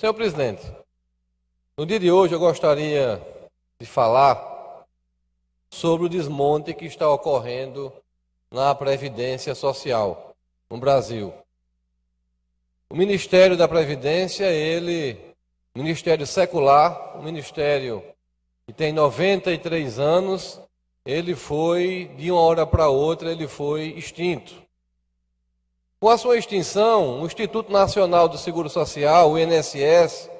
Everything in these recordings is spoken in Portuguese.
Senhor presidente, no dia de hoje eu gostaria de falar sobre o desmonte que está ocorrendo na Previdência Social no Brasil. O Ministério da Previdência, ministério secular, um ministério que tem 93 anos, ele foi, de uma hora para outra, ele foi extinto. Com a sua extinção, o Instituto Nacional do Seguro Social, o INSS,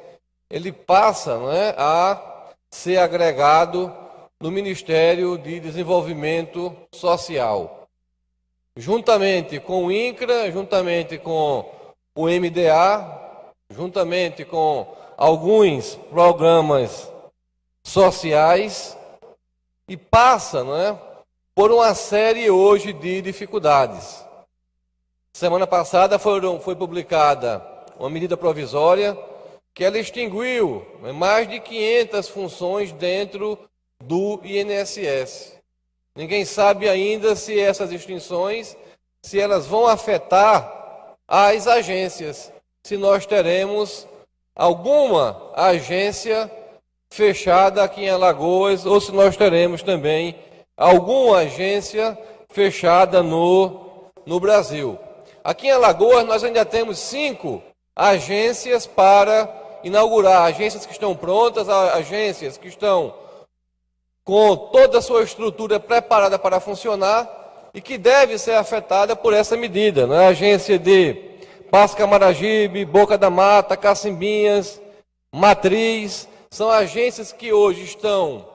ele passa, a ser agregado no Ministério de Desenvolvimento Social. Juntamente com o INCRA, juntamente com o MDA, juntamente com alguns programas sociais, e passa, por uma série hoje de dificuldades. Semana passada foi publicada uma medida provisória que ela extinguiu mais de 500 funções dentro do INSS. Ninguém sabe ainda se essas extinções, se elas vão afetar as agências, se nós teremos alguma agência fechada aqui em Alagoas, ou se nós teremos também alguma agência fechada no Brasil. Aqui em Alagoas nós ainda temos 5 agências para inaugurar, agências que estão prontas, agências que estão com toda a sua estrutura preparada para funcionar e que deve ser afetada por essa medida. A agência de Passo Camaragibe, Boca da Mata, Cacimbinhas, Matriz, são agências que hoje estão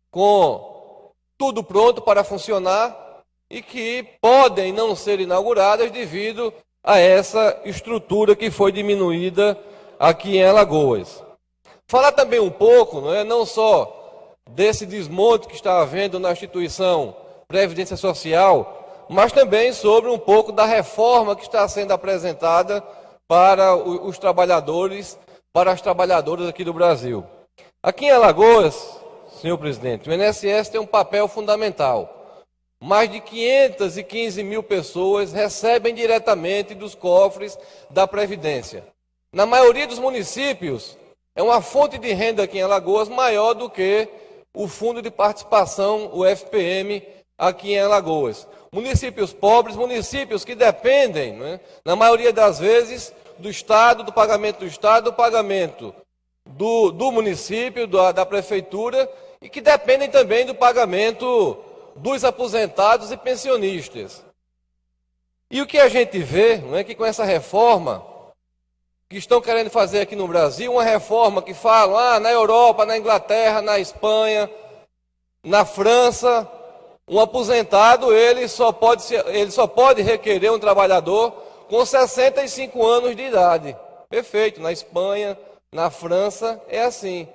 com tudo pronto para funcionar e que podem não ser inauguradas devido a essa estrutura que foi diminuída aqui em Alagoas. Falar também um pouco, não só desse desmonte que está havendo na instituição Previdência Social, mas também sobre um pouco da reforma que está sendo apresentada para os trabalhadores, para as trabalhadoras aqui do Brasil. Aqui em Alagoas, senhor presidente, o INSS tem um papel fundamental. Mais de 515 mil pessoas recebem diretamente dos cofres da Previdência. Na maioria dos municípios, é uma fonte de renda aqui em Alagoas maior do que o Fundo de Participação, o FPM, aqui em Alagoas. Municípios pobres, municípios que dependem, na maioria das vezes, do Estado, do pagamento do Estado, do pagamento do município, da prefeitura, e que dependem também do pagamento dos aposentados e pensionistas. E o que a gente vê, é que com essa reforma que estão querendo fazer aqui no Brasil, uma reforma que falam, na Europa, na Inglaterra, na Espanha, na França, um aposentado ele só pode requerer um trabalhador com 65 anos de idade. Perfeito, na Espanha, na França é assim.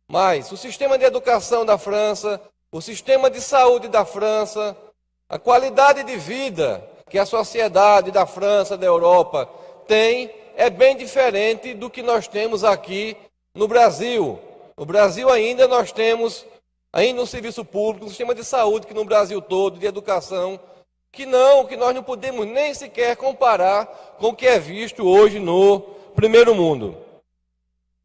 Mas o sistema de educação da França, o sistema de saúde da França, a qualidade de vida que a sociedade da França, da Europa tem, é bem diferente do que nós temos aqui no Brasil. No Brasil ainda nós temos, ainda um serviço público, um sistema de saúde que no Brasil todo, de educação, que nós não podemos nem sequer comparar com o que é visto hoje no primeiro mundo.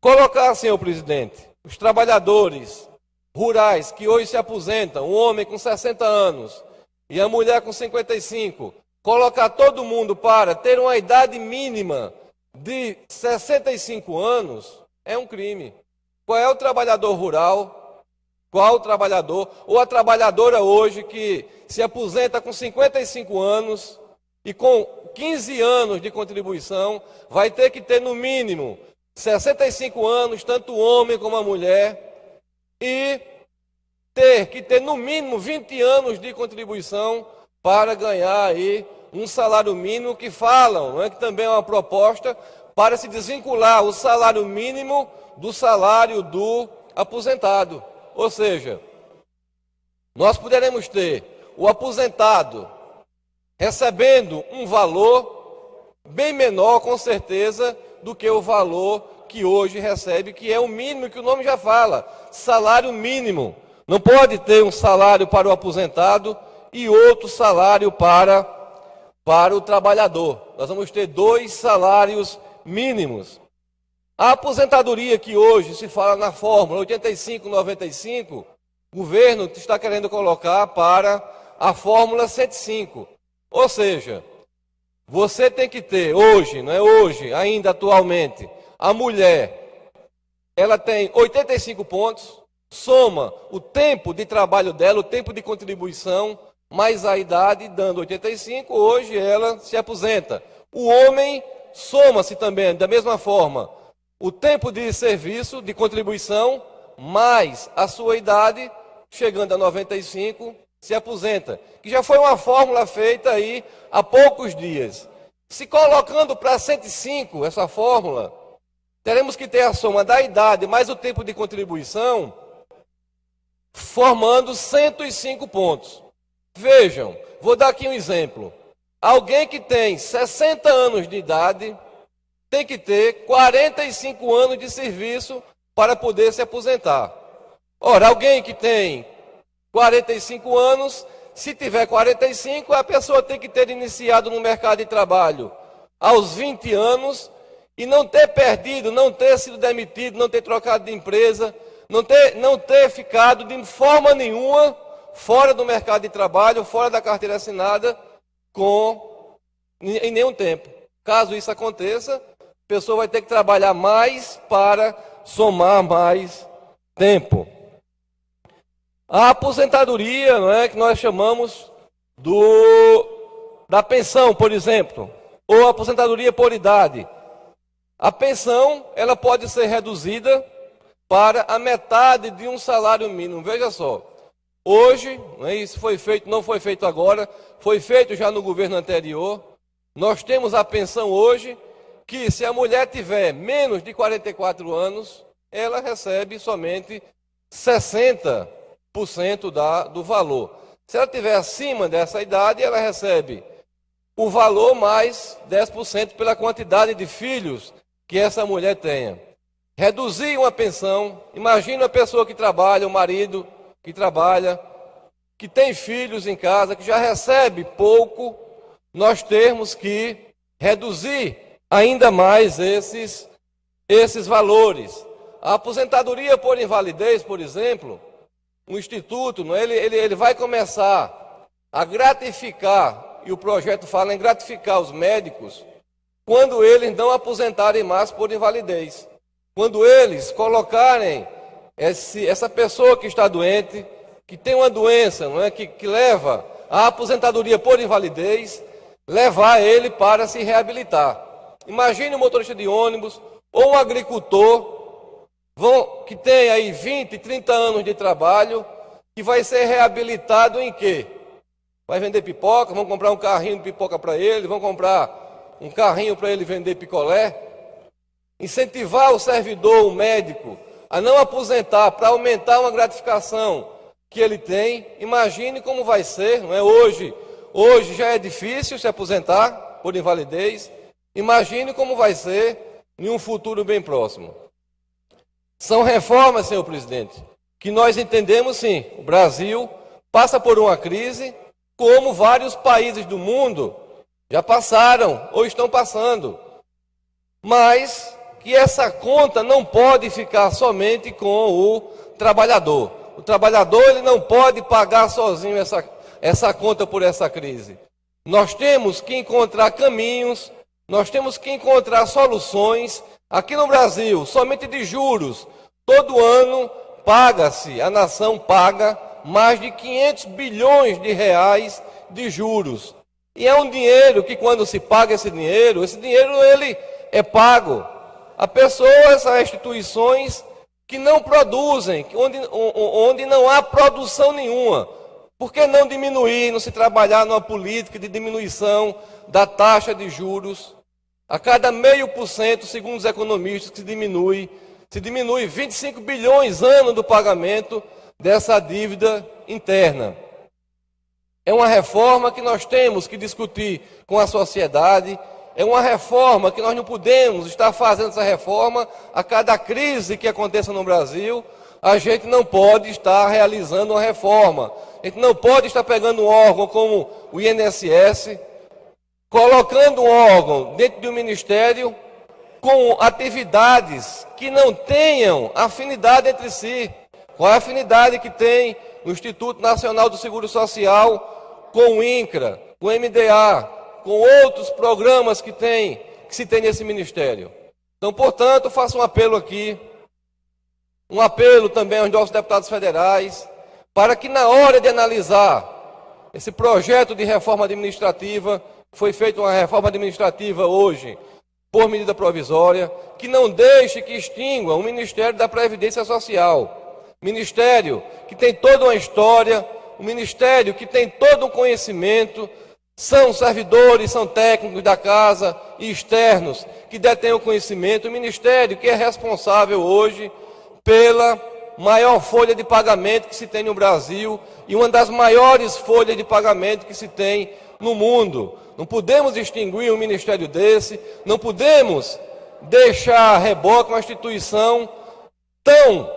Colocar, senhor presidente, os trabalhadores rurais que hoje se aposentam, um homem com 60 anos e a mulher com 55, colocar todo mundo para ter uma idade mínima de 65 anos é um crime. Qual é o trabalhador rural? Qual o trabalhador ou a trabalhadora hoje que se aposenta com 55 anos e com 15 anos de contribuição vai ter que ter no mínimo 65 anos, tanto o homem como a mulher, e ter que ter no mínimo 20 anos de contribuição para ganhar aí um salário mínimo que falam, que também é uma proposta para se desvincular o salário mínimo do salário do aposentado. Ou seja, nós poderemos ter o aposentado recebendo um valor bem menor, com certeza, do que o valor que hoje recebe, que é o mínimo, que o nome já fala, salário mínimo. Não pode ter um salário para o aposentado e outro salário para o trabalhador. Nós vamos ter 2 salários mínimos. A aposentadoria que hoje se fala na fórmula 85-95, o governo está querendo colocar para a fórmula 105. Ou seja, você tem que ter hoje, não é hoje, ainda atualmente, a mulher, ela tem 85 pontos, soma o tempo de trabalho dela, o tempo de contribuição, mais a idade, dando 85, hoje ela se aposenta. O homem soma-se também, da mesma forma, o tempo de serviço, de contribuição, mais a sua idade, chegando a 95, se aposenta. Que já foi uma fórmula feita aí há poucos dias. Se colocando para 105 essa fórmula, teremos que ter a soma da idade mais o tempo de contribuição, formando 105 pontos. Vejam, vou dar aqui um exemplo. Alguém que tem 60 anos de idade tem que ter 45 anos de serviço para poder se aposentar. Ora, alguém que tem 45 anos, se tiver 45, a pessoa tem que ter iniciado no mercado de trabalho aos 20 anos e não ter perdido, não ter sido demitido, não ter trocado de empresa, não ter ficado de forma nenhuma fora do mercado de trabalho, fora da carteira assinada, em nenhum tempo. Caso isso aconteça, a pessoa vai ter que trabalhar mais para somar mais tempo. A aposentadoria, não é, que nós chamamos da pensão, por exemplo, ou aposentadoria por idade. A pensão, ela pode ser reduzida para a metade de um salário mínimo. Veja só, hoje, isso foi feito, não foi feito agora, foi feito já no governo anterior. Nós temos a pensão hoje que, se a mulher tiver menos de 44 anos, ela recebe somente 60% do valor. Se ela tiver acima dessa idade, ela recebe o valor mais 10% pela quantidade de filhos que essa mulher tenha. Reduzir uma pensão, imagina uma pessoa que trabalha, um marido que trabalha, que tem filhos em casa, que já recebe pouco, nós temos que reduzir ainda mais esses valores. A aposentadoria por invalidez, por exemplo, o Instituto, ele vai começar a gratificar, e o projeto fala em gratificar os médicos, quando eles não aposentarem mais por invalidez. Quando eles colocarem essa pessoa que está doente, que tem uma doença, não é, que leva à aposentadoria por invalidez, levar ele para se reabilitar. Imagine um motorista de ônibus ou um agricultor que tem aí 20, 30 anos de trabalho, que vai ser reabilitado em quê? Vai vender pipoca, vão comprar um carrinho de pipoca para ele, vão comprar um carrinho para ele vender picolé. Incentivar o servidor, o médico, a não aposentar para aumentar uma gratificação que ele tem. Imagine como vai ser, não é? Hoje já é difícil se aposentar por invalidez. Imagine como vai ser em um futuro bem próximo. São reformas, senhor presidente, que nós entendemos sim. O Brasil passa por uma crise, como vários países do mundo já passaram ou estão passando. Mas que essa conta não pode ficar somente com o trabalhador. O trabalhador, ele não pode pagar sozinho essa conta por essa crise. Nós temos que encontrar caminhos, nós temos que encontrar soluções. Aqui no Brasil, somente de juros, todo ano paga-se, a nação paga mais de 500 bilhões de reais de juros. E é um dinheiro que, quando se paga esse dinheiro ele é pago a pessoas, a instituições que não produzem, onde não há produção nenhuma. Por que não diminuir, não se trabalhar numa política de diminuição da taxa de juros? A cada 0,5%, segundo os economistas, que se diminui 25 bilhões ano do pagamento dessa dívida interna. É uma reforma que nós temos que discutir com a sociedade. É uma reforma que nós não podemos estar fazendo essa reforma a cada crise que aconteça no Brasil. A gente não pode estar realizando uma reforma. A gente não pode estar pegando um órgão como o INSS, colocando um órgão dentro de um ministério com atividades que não tenham afinidade entre si. Qual é a afinidade que tem o Instituto Nacional do Seguro Social com o INCRA, com o MDA, com outros programas que se tem nesse ministério? Então, portanto, faço um apelo aqui, um apelo também aos nossos deputados federais, para que na hora de analisar esse projeto de reforma administrativa, foi feita uma reforma administrativa hoje, por medida provisória, que não deixe que extingua o Ministério da Previdência Social. Ministério que tem toda uma história, um ministério que tem todo um conhecimento, são servidores, são técnicos da casa e externos que detêm o conhecimento, um ministério que é responsável hoje pela maior folha de pagamento que se tem no Brasil e uma das maiores folhas de pagamento que se tem no mundo. Não podemos extinguir um ministério desse, não podemos deixar a reboque uma instituição tão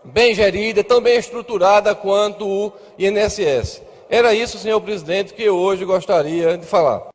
bem gerida, tão bem estruturada quanto o INSS. Era isso, senhor presidente, que eu hoje gostaria de falar.